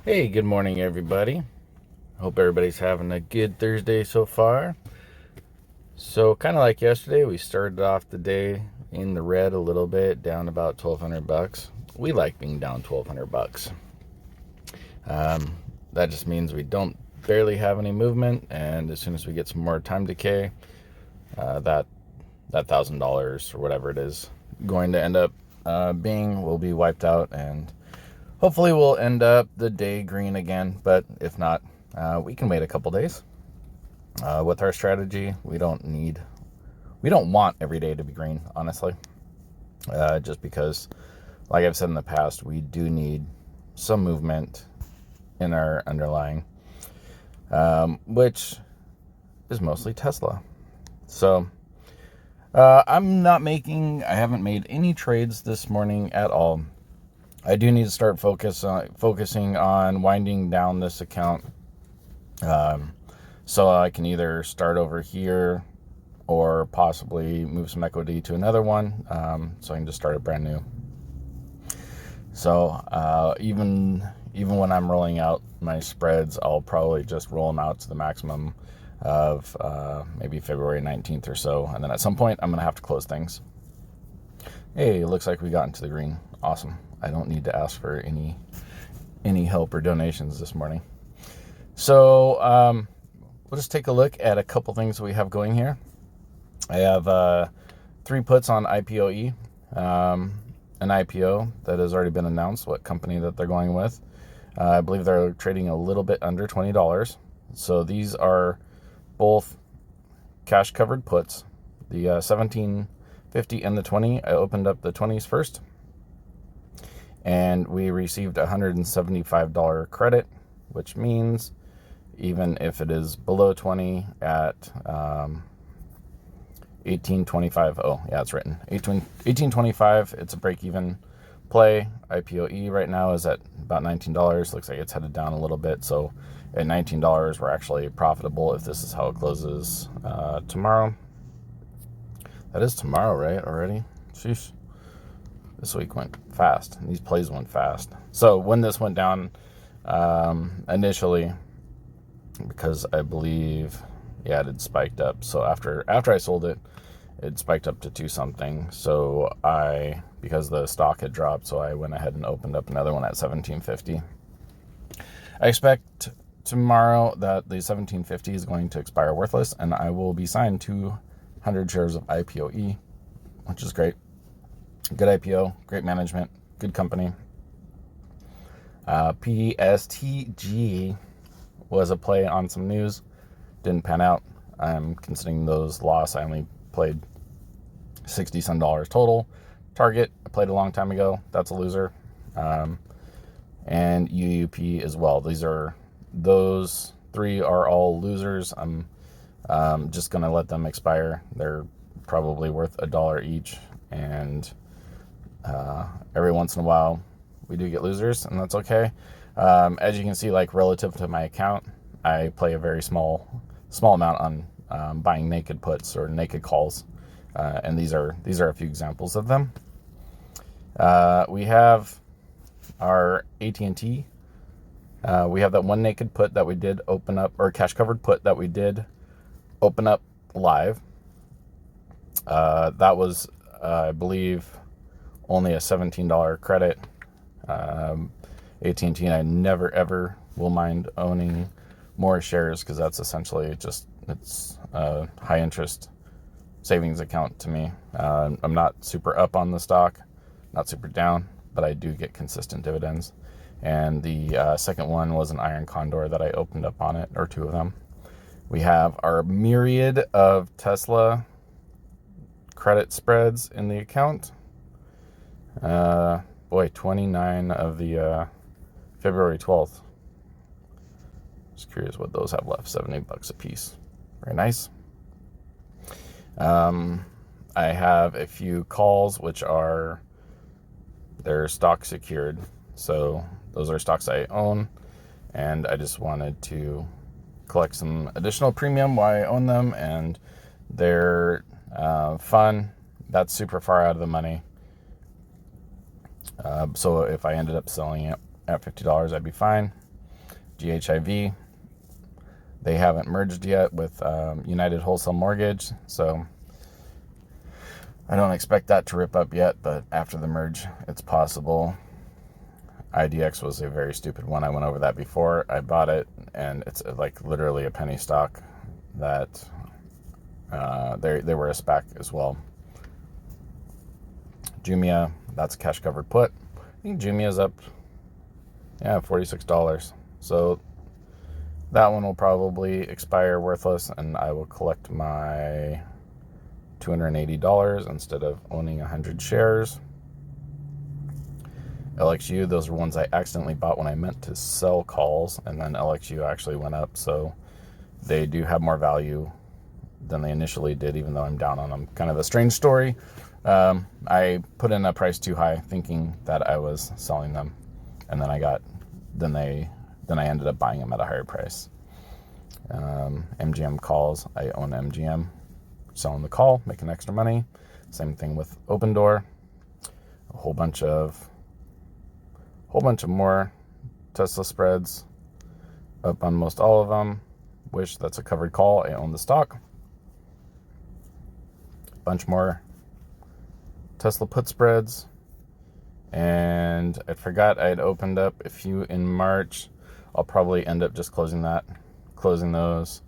Hey, good morning, everybody. Hope everybody's having a good Thursday so far. So, kind of like yesterday, we started off the day in the red a little bit, down about 1,200 bucks. We like being down 1,200 bucks. Um, that just means we don't barely have any movement, and as soon as we get some more time decay, that $1,000 or whatever it is going to end up being will be wiped out, and hopefully we'll end up the day green again. But if not, we can wait a couple days. With our strategy, we don't want every day to be green, honestly. Just because, like I've said in the past, we do need some movement in our underlying, which is mostly Tesla. So I haven't made any trades this morning at all. I do need to start focusing on winding down this account. So I can either start over here or possibly move some equity to another one, so I can just start a brand new. So even when I'm rolling out my spreads, I'll probably just roll them out to the maximum of maybe February 19th or so, and then at some point I'm gonna have to close things. Hey, it looks like we got into the green. Awesome. I don't need to ask for any help or donations this morning. So we'll just take a look at a couple things we have going here. I have 3 puts on IPOE, an IPO that has already been announced, what company that they're going with. I believe they're trading a little bit under $20. So these are both cash covered puts. The 1750 and the 20, I opened up the 20s first, and we received $175 credit, which means even if it is below 20 at 1825, oh yeah, it's written 1825, it's a break-even play. IPOE right now is at about $19. Looks like it's headed down a little bit, so at $19 we're actually profitable if this is how it closes tomorrow. That is tomorrow, right? Already? Sheesh. This week went fast. These plays went fast. So when this went down initially, because I believe, yeah, it had spiked up. So after I sold it, it spiked up to 2 something. So because the stock had dropped, so I went ahead and opened up another one at 1750. I expect tomorrow that the 1750 is going to expire worthless, and I will be signed 200 shares of IPOE, which is great. Good IPO, great management, good company. PSTG was a play on some news, didn't pan out. I'm considering those loss. I only played $60 some total. Target, I played a long time ago. That's a loser. And UUP as well. Those 3 are all losers. I'm just gonna let them expire. They're probably worth $1 each, and every once in a while we do get losers, and that's okay. As you can see, like relative to my account, I play a very small amount on buying naked puts or naked calls, and these are a few examples of them. We have our AT&T. We have that one naked put that we did open up, or cash covered put that we did open up live. That was, I believe, only a $17 credit. AT&T, and I never ever will mind owning more shares, because that's essentially it's a high interest savings account to me. I'm not super up on the stock, not super down, but I do get consistent dividends. And the second one was an iron condor that I opened up on it, or 2 of them. We have our myriad of Tesla credit spreads in the account. 29 of the February 12th. Just curious what those have left. $70 a piece. Very nice. I have a few calls which they're stock secured. So those are stocks I own, and I just wanted to collect some additional premium while I own them, and they're fun. That's super far out of the money. So if I ended up selling it at $50, I'd be fine. GHIV. They haven't merged yet with United Wholesale Mortgage, so I don't expect that to rip up yet, but after the merge, it's possible. IDX was a very stupid one. I went over that before. I bought it, and it's like literally a penny stock that they were a SPAC as well. Jumia, that's a cash covered put. I think Jumia's up, $46. So that one will probably expire worthless, and I will collect my $280 instead of owning 100 shares. LXU, those are ones I accidentally bought when I meant to sell calls, and then LXU actually went up, so they do have more value than they initially did, even though I'm down on them. Kind of a strange story. I put in a price too high thinking that I was selling them, and then I ended up buying them at a higher price. MGM calls, I own MGM, selling the call, making extra money. Same thing with Open Door. A whole bunch of more Tesla spreads, up on most all of them. Wish, that's a covered call. I own the stock. Bunch more Tesla put spreads. And I forgot I had opened up a few in March. I'll probably end up just closing those,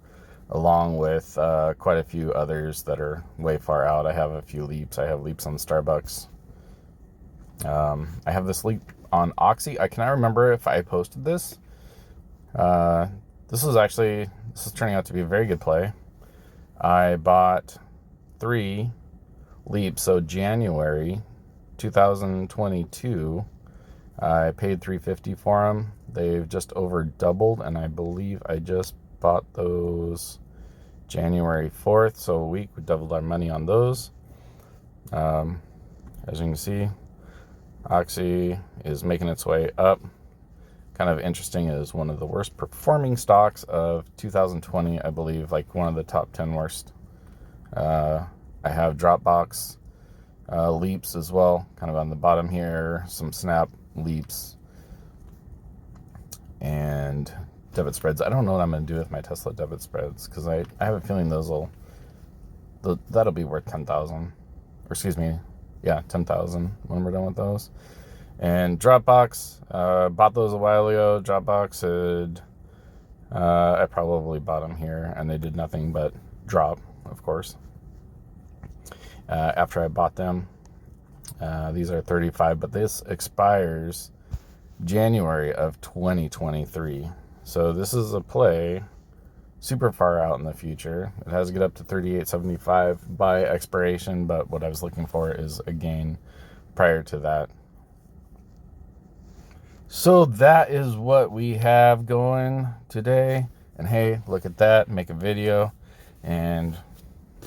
along with quite a few others that are way far out. I have a few leaps. I have leaps on Starbucks. I have this leap on Oxy. I cannot remember if I posted this. This is turning out to be a very good play. I bought 3 leaps. So January 2022, I paid $350 for them. They've just over doubled, and I believe I just bought those January 4th. So a week, we doubled our money on those. As you can see, Oxy is making its way up. Kind of interesting, is one of the worst performing stocks of 2020, I believe, like one of the top 10 worst. I have Dropbox leaps as well, kind of on the bottom here, some Snap leaps, and debit spreads. I don't know what I'm going to do with my Tesla debit spreads, because I have a feeling that'll be worth 10,000, or excuse me, 10,000 when we're done with those. And Dropbox, bought those a while ago. Dropbox I probably bought them here, and they did nothing but drop, of course. After I bought them, these are 35, but this expires January of 2023. So this is a play super far out in the future. It has to get up to 38.75 by expiration, but what I was looking for is a gain prior to that. So that is what we have going today. And hey, look at that, make a video, and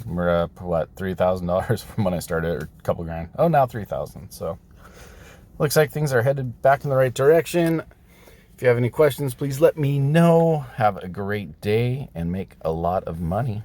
we're up, $3,000 from when I started, or a couple grand. Oh, now 3,000. So looks like things are headed back in the right direction. If you have any questions, please let me know. Have a great day and make a lot of money.